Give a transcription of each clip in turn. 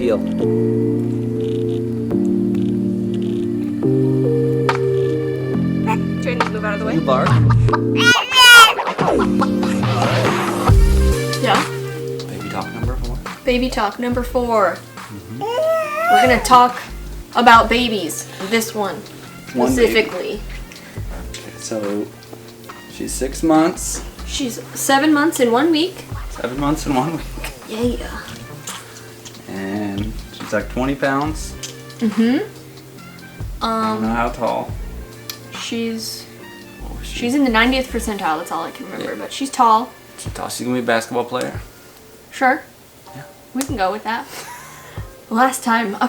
deal. Trying to move out of the way. You bark. Yeah. Baby talk number 4. Baby talk number 4. We're gonna talk about babies. This one specifically. Okay, so she's 6 months. She's 7 months and 1 week. 7 months and 1 week. Yeah. And she's like 20 pounds. Mm-hmm. I don't know how tall. She's in the 90th percentile. That's all I can remember. But she's tall. She's tall. She's gonna be a basketball player. Sure. Yeah. We can go with that. Last time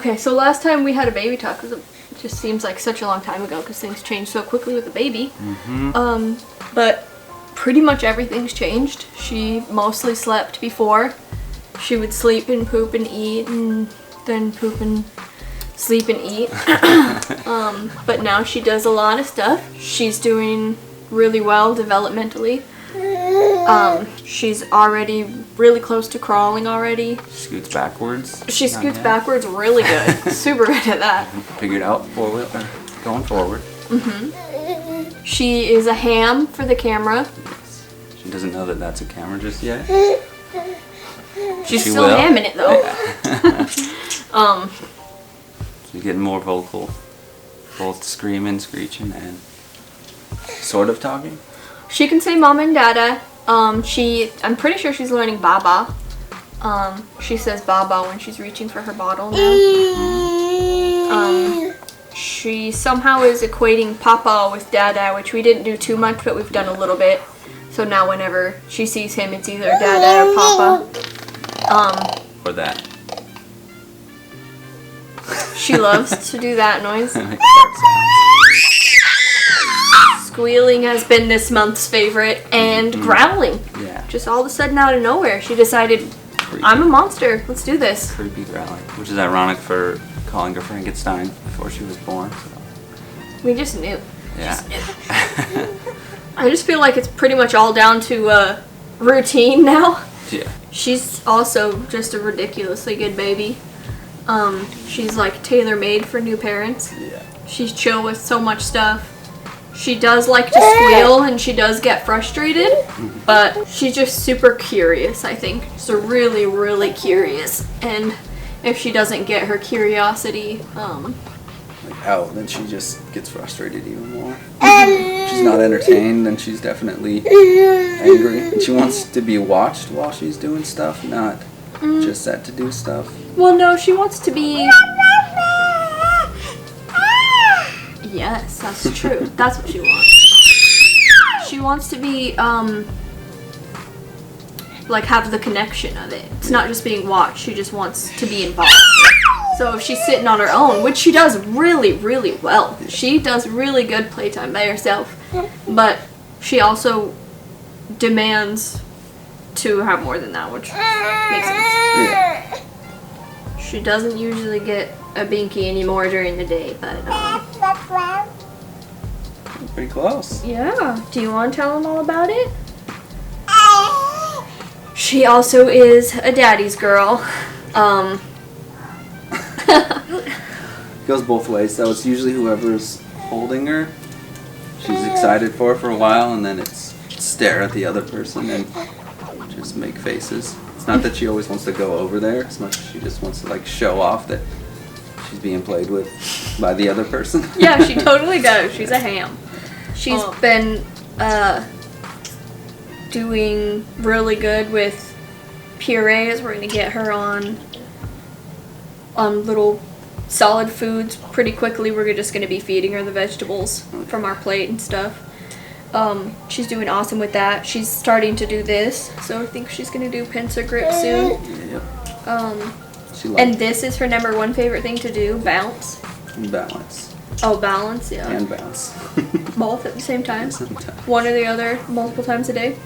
we had a baby talk, because it just seems like such a long time ago because things change so quickly with the baby. Mm-hmm. But pretty much everything's changed. She mostly slept before. She would sleep and poop and eat and then poop and sleep and eat. But now she does a lot of stuff. She's doing really well developmentally. She's already really close to crawling already. Scoots backwards. She scoots backwards really good. Super good at that. Figured out going forward. Mm-hmm. She is a ham for the camera. Yes. She doesn't know that that's a camera just yet. She's She still will. hamming it though. She's getting more vocal. Both screaming, screeching, and sort of talking. She can say mama and dada. I'm pretty sure she's learning baba. She says baba when she's reaching for her bottle now. She somehow is equating papa with dada, which we didn't do too much, but we've done a little bit. So now whenever she sees him, it's either dada or papa. Or that. She loves to do that noise. Like fart sounds. Squealing has been this month's favorite, and growling. Yeah. Just all of a sudden out of nowhere, she decided, Creepy. I'm a monster, let's do this. Creepy growling. Which is ironic for calling her Frankenstein before she was born. So. We just knew. Yeah. I just feel like it's pretty much all down to routine now. Yeah. She's also just a ridiculously good baby. She's like tailor-made for new parents. Yeah. She's chill with so much stuff. She does like to squeal and she does get frustrated, but she's just super curious, I think. She's really, really curious. And if she doesn't get her curiosity, out, then she just gets frustrated even more. She's not entertained, then she's definitely angry. And she wants to be watched while she's doing stuff, not just set to do stuff. well, no, she wants to be... Yes, that's true. That's what she wants. She wants to be, like, have the connection of it. It's not just being watched. She just wants to be involved. So if she's sitting on her own, which she does really, really well. She does really good playtime by herself. But she also demands to have more than that, which makes sense. Yeah. She doesn't usually get a binky anymore during the day, but... Pretty close. yeah. Do you want to tell them all about it? She also is a daddy's girl. Goes both ways. So it's usually whoever's holding her. She's excited for a while, and then it's stare at the other person and just make faces. It's not that she always wants to go over there as much as she just wants to like show off that she's being played with by the other person. Yeah, she totally does. She's a ham. She's been doing really good with purees. We're gonna get her on little solid foods pretty quickly. We're just gonna be feeding her the vegetables from our plate and stuff. She's doing awesome with that. She's starting to do this, so I think she's gonna do pincer grip soon. Yep. And this is her number one favorite thing to do, bounce. And balance. Oh, balance, yeah. And bounce. Both at the same time. Sometimes. One or the other, multiple times a day.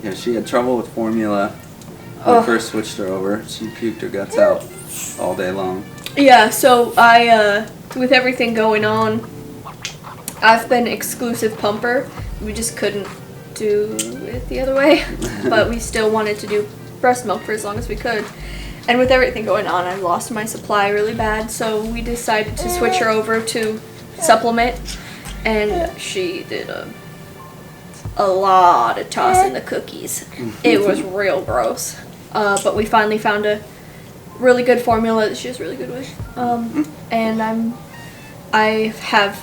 Yeah, she had trouble with formula when I first switched her over. She puked her guts out all day long. Yeah, so I, with everything going on, I've been exclusive pumper. We just couldn't do it the other way, but we still wanted to do breast milk for as long as we could. And with everything going on, I lost my supply really bad, so we decided to switch her over to supplement, and she did a lot of tossing the cookies. It was real gross. But we finally found a really good formula that she was really good with. And I have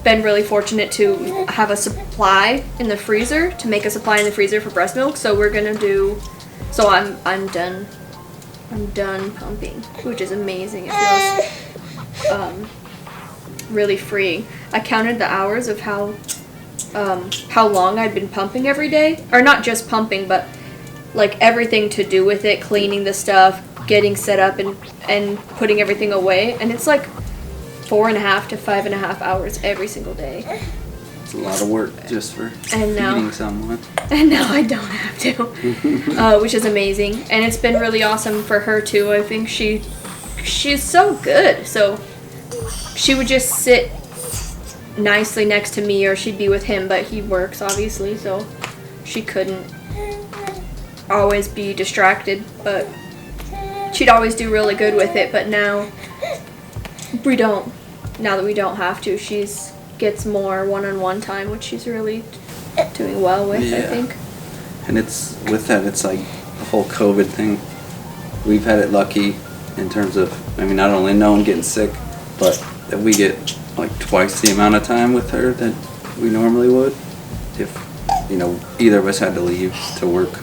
been really fortunate to have a supply in the freezer, to make a supply in the freezer for breast milk. So we're gonna do, so I'm done pumping, which is amazing. It feels really freeing. I counted the hours of how long I'd been pumping every day, or not just pumping, but like everything to do with it, cleaning the stuff, getting set up, and putting everything away, and it's like 4.5 to 5.5 hours every single day. It's a lot of work just for now, feeding someone. And now I don't have to, which is amazing, and it's been really awesome for her too. I think she's so good. So she would just sit nicely next to me, or she'd be with him, but he works obviously, so she couldn't always be distracted, but she'd always do really good with it. But now that we don't have to, she's gets more one-on-one time, which she's really doing well with. Yeah. I think. And it's with that, it's like the whole COVID thing. We've had it lucky in terms of, I mean, not only no one getting sick, but that we get like twice the amount of time with her that we normally would if, you know, either of us had to leave to work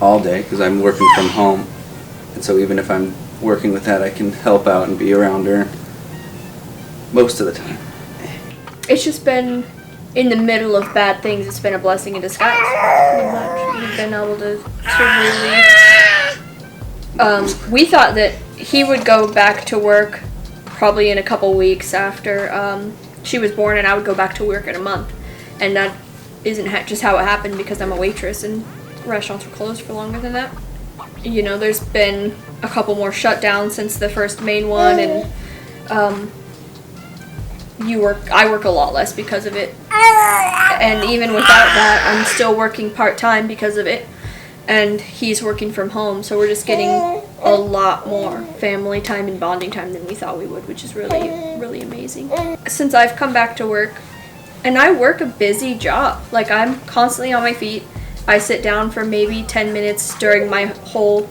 all day, because I'm working from home. And so even if I'm working with that, I can help out and be around her most of the time. It's just been, in the middle of bad things, it's been a blessing in disguise. Pretty much. We've been able to really. We thought that he would go back to work probably in a couple weeks after she was born, and I would go back to work in a month. And that isn't just how it happened, because I'm a waitress and restaurants were closed for longer than that. You know, there's been a couple more shutdowns since the first main one, and I work a lot less because of it. And even without that, I'm still working part-time because of it. And he's working from home, so we're just getting a lot more family time and bonding time than we thought we would, which is really, really amazing. Since I've come back to work, and I work a busy job. Like, I'm constantly on my feet. I sit down for maybe 10 minutes during my whole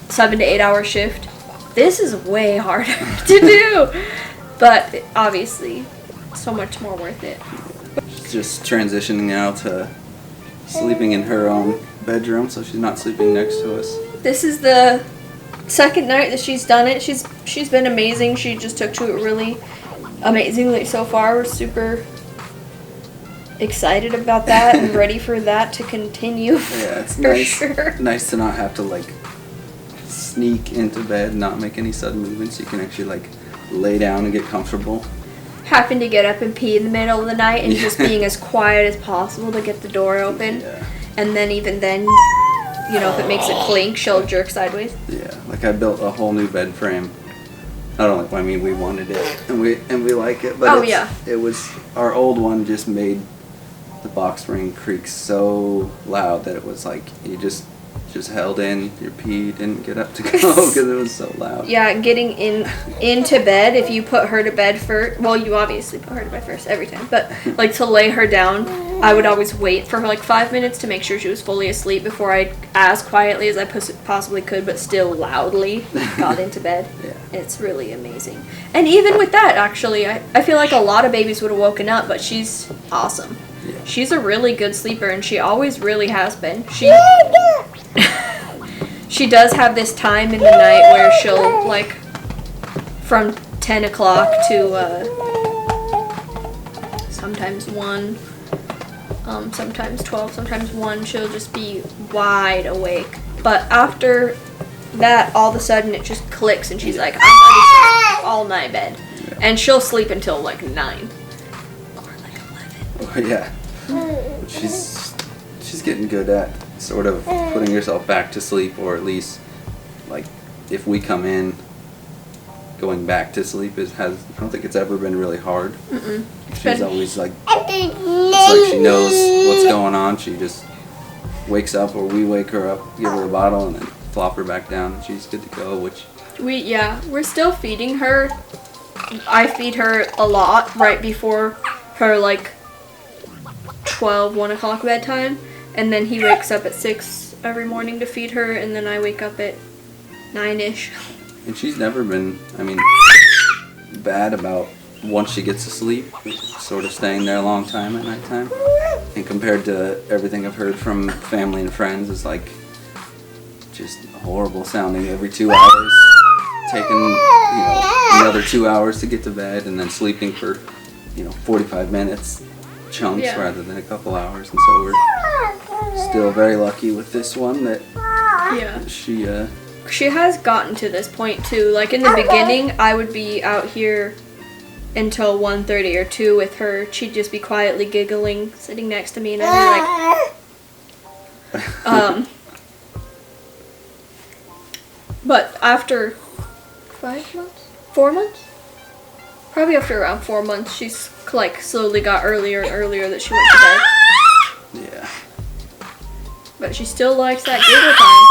7 to 8 hour shift. This is way harder to do, but obviously so much more worth it. Just transitioning now to sleeping in her own bedroom, so she's not sleeping next to us. This is the second night that she's done it. She's been amazing. She just took to it really amazingly so far. We're super excited about that and ready for that to continue. Yeah, it's for nice. Sure. Nice to not have to like sneak into bed, not make any sudden movements. You can actually like lay down and get comfortable. Having to get up and pee in the middle of the night and just being as quiet as possible to get the door open. Yeah. And then even then, you know, if it makes a clink, she'll jerk sideways. Yeah, like I built a whole new bed frame. Not only, I mean, we wanted it and we like it, but it was, our old one just made the box spring creak so loud that it was like you just held in your pee, didn't get up to go because it was so loud. Yeah, getting into bed, if you put her to bed first, well, you obviously put her to bed first every time, but like to lay her down, I would always wait for like 5 minutes to make sure she was fully asleep before I, as quietly as I possibly could, but still loudly, got into bed. Yeah. It's really amazing. And even with that, actually, I feel like a lot of babies would have woken up, but she's awesome. Yeah. She's a really good sleeper, and she always really has been. She does have this time in the night where she'll, like, from 10 o'clock to sometimes 1, sometimes 12, sometimes 1, she'll just be wide awake. But after that, all of a sudden, it just clicks, and she's like, I'm ready for all-night bed. Yeah. And she'll sleep until, like, 9. Or, like, 11. Oh, yeah. But she's getting good at sort of putting herself back to sleep, or at least like if we come in, going back to sleep I don't think it's ever been really hard. Mm-mm. She's always like, it's like she knows what's going on. She just wakes up, or we wake her up, give her a bottle, and then plop her back down and she's good to go, which... We're still feeding her. I feed her a lot right before her, like, 1 o'clock bedtime. And then he wakes up at 6 every morning to feed her, and then I wake up at 9-ish. And she's never been, bad about once she gets to sleep, sort of staying there a long time at nighttime. And compared to everything I've heard from family and friends, it's like just horrible sounding every 2 hours, taking another 2 hours to get to bed, and then sleeping for 45 minutes chunks rather than a couple hours. And so we're still very lucky with this one that she has gotten to this point too. Like in the beginning, I would be out here until 1:30 or 2 with her. She'd just be quietly giggling, sitting next to me, and I'd be like, But after 5 months, 4 months, probably after around 4 months, she's like slowly got earlier and earlier that she went to bed. Yeah. But she still likes that giggle time.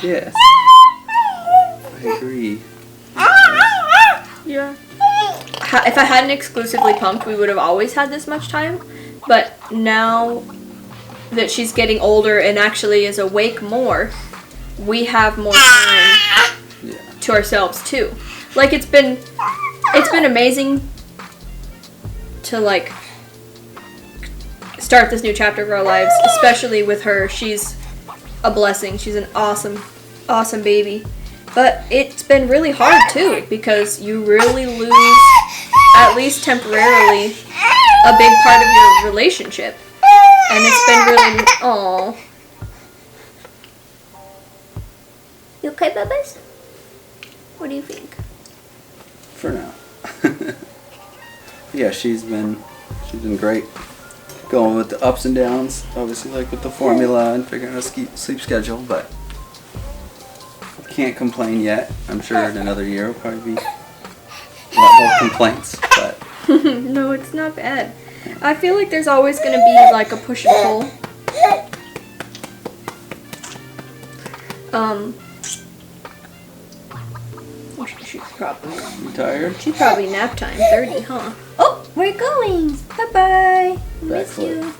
Yes. I agree. Yeah. If I hadn't exclusively pumped, we would have always had this much time. But now that she's getting older and actually is awake more, we have more time to ourselves too. Like it's been amazing to like start this new chapter of our lives, especially with her. She's a blessing. She's an awesome baby. But it's been really hard too, because you really lose, at least temporarily, a big part of your relationship. And it's been really, aww. You okay, Bubba's? What do you think? For now. Yeah, she's been great. Going with the ups and downs, obviously, like with the formula and figuring out a sleep schedule, but can't complain yet. I'm sure in another year will probably be a lot more complaints, but no, it's not bad. I feel like there's always going to be like a push and pull. She's probably tired. She's probably nap time 30, huh? Oh, we're going. Bye bye. Miss you.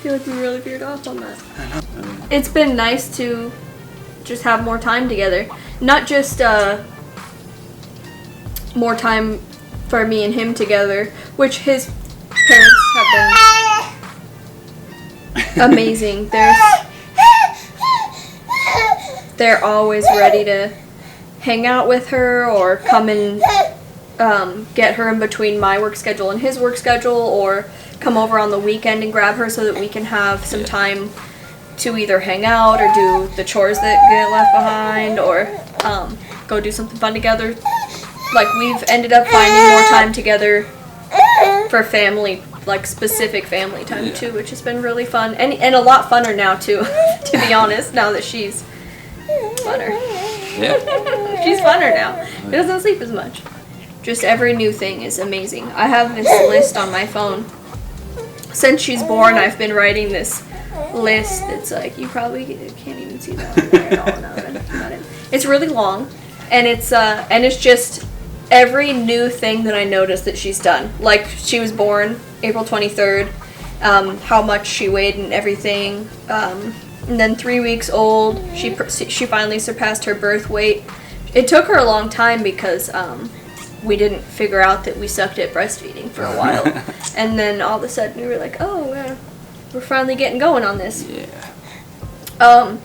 I feel like we really veered off on that. It's been nice to just have more time together. Not just more time for me and him together, which his parents have been amazing. They're always ready to hang out with her or come and get her in between my work schedule and his work schedule, or come over on the weekend and grab her so that we can have some time to either hang out or do the chores that get left behind, or go do something fun together. Like, we've ended up finding more time together for family, like specific family time too, which has been really fun and a lot funner now too, to be honest, now that she's funner. Yeah. She's funner now. She doesn't sleep as much. Just every new thing is amazing. I have this list on my phone. Since she's born, I've been writing this list. It's like, you probably can't even see that on there at all now that I think about it. It's really long, and it's just every new thing that I noticed that she's done. Like, she was born April 23rd, how much she weighed and everything. And then 3 weeks old, she finally surpassed her birth weight. It took her a long time because we didn't figure out that we sucked at breastfeeding for a while. And then all of a sudden we were like, oh, we're finally getting going on this. Yeah.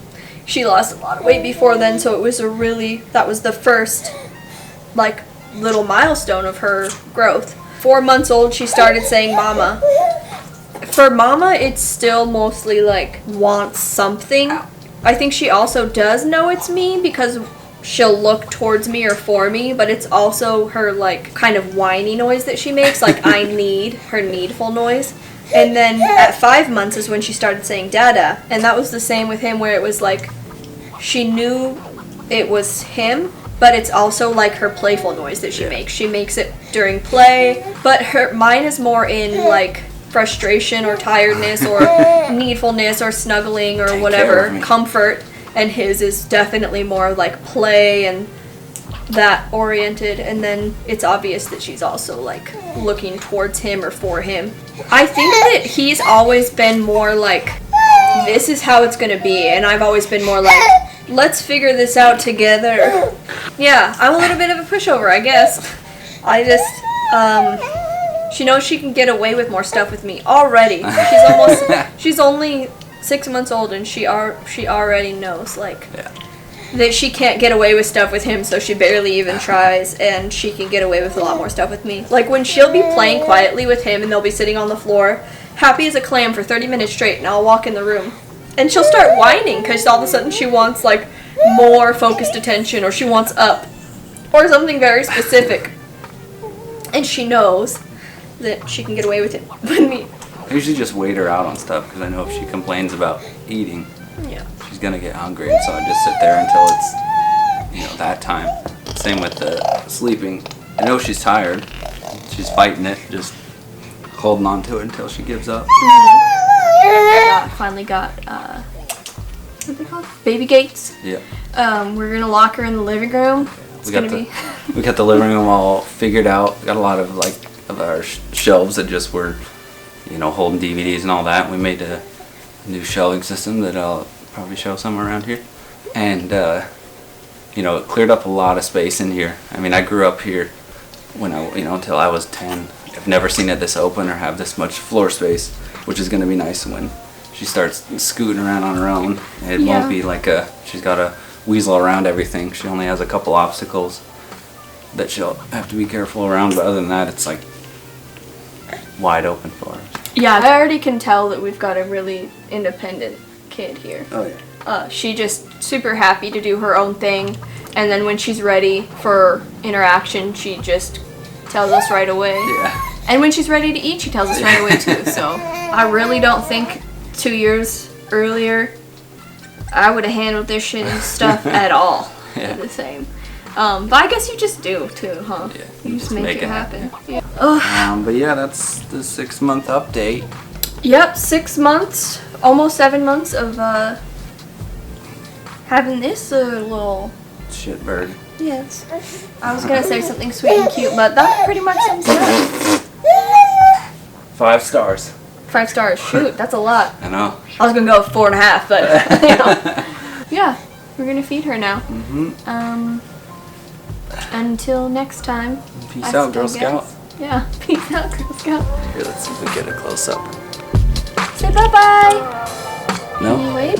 She lost a lot of weight before then, so that was the first, like, little milestone of her growth. 4 months old, she started saying mama. For mama, it's still mostly like wants something. I think she also does know it's me because she'll look towards me or for me, but it's also her like kind of whiny noise that she makes, like I need, her needful noise. And then at 5 months is when she started saying dada, and that was the same with him, where it was like she knew it was him, but it's also like her playful noise that she makes. She makes it during play, but mine is more in like frustration or tiredness or needfulness or snuggling or whatever, comfort, and his is definitely more like play and that oriented. And then it's obvious that she's also like looking towards him or for him. I think that he's always been more like, this is how it's gonna be, and I've always been more like, let's figure this out together. Yeah, I'm a little bit of a pushover, I guess. I just, she knows she can get away with more stuff with me already. She's only 6 months old, and she already knows, like, that she can't get away with stuff with him, so she barely even tries, and she can get away with a lot more stuff with me. Like, when she'll be playing quietly with him, and they'll be sitting on the floor, happy as a clam for 30 minutes straight, and I'll walk in the room. And she'll start whining, because all of a sudden she wants, like, more focused attention, or she wants up, or something very specific. And she knows that she can get away with it with me. I usually just wait her out on stuff, because I know if she complains about eating, she's gonna get hungry, and so I just sit there until it's, that time. Same with the sleeping. I know she's tired. She's fighting it, just holding on to it until she gives up. Finally got, what are they called? Baby gates. Yeah. We're gonna lock her in the living room. We got the living room all figured out. Got a lot of our shelves that just were, holding DVDs and all that. We made a new shelving system that I'll probably show somewhere around here. And, it cleared up a lot of space in here. I mean, I grew up here when until I was 10. I've never seen it this open or have this much floor space, which is going to be nice when she starts scooting around on her own. It won't be like she's got to weasel around everything. She only has a couple obstacles that she'll have to be careful around, but other than that, it's like wide open for her. Yeah, I already can tell that we've got a really independent kid here. Oh yeah. She just super happy to do her own thing, and then when she's ready for interaction, she just tells us right away. Yeah. And when she's ready to eat, she tells us right away too. So I really don't think 2 years earlier I would have handled this shit and stuff at all the same. But I guess you just do too, huh? Yeah. You just make it happen. Yeah. But yeah, that's the 6-month update. Yep, 6 months, almost 7 months of having this little shitbird. Yes. I was gonna say something sweet and cute, but that pretty much sums it up. 5 stars. 5 stars. Shoot, that's a lot. I know. I was gonna go with 4.5, but yeah, we're gonna feed her now. Until next time. Peace out, Girl Scout. Yeah, peace out, Girl Scout. Here, let's see if we get a close up. Say bye bye. No. Can you wave?